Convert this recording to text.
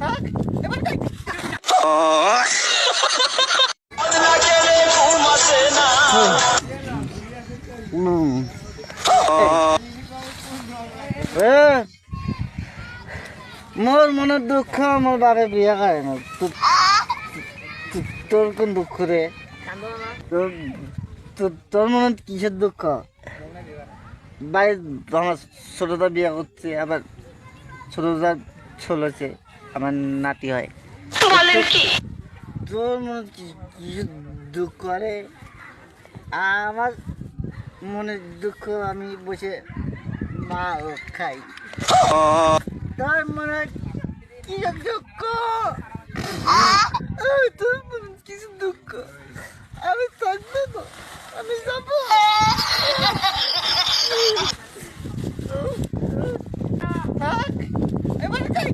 থাক এবার থাক। মোর মনের দুঃখ মোর বাপে বিয়া করে না। তোর কোন দুঃখ রে? তোর মনে কিসের দুঃখ? ভাই আমার ছোটদা বিয়া করছে, আবার ছোটদা চলেছে, আমার নাতি হয়। তোর মনে কিসের দুঃখ রে? আমার মনের দুঃখ আমি বসে মা খাই। তোর মনে কিসের দুঃখ? তোর মনে কিসের দুঃখ? আমি থাকবো তো, আমি যাবো। থাক এবার থাক।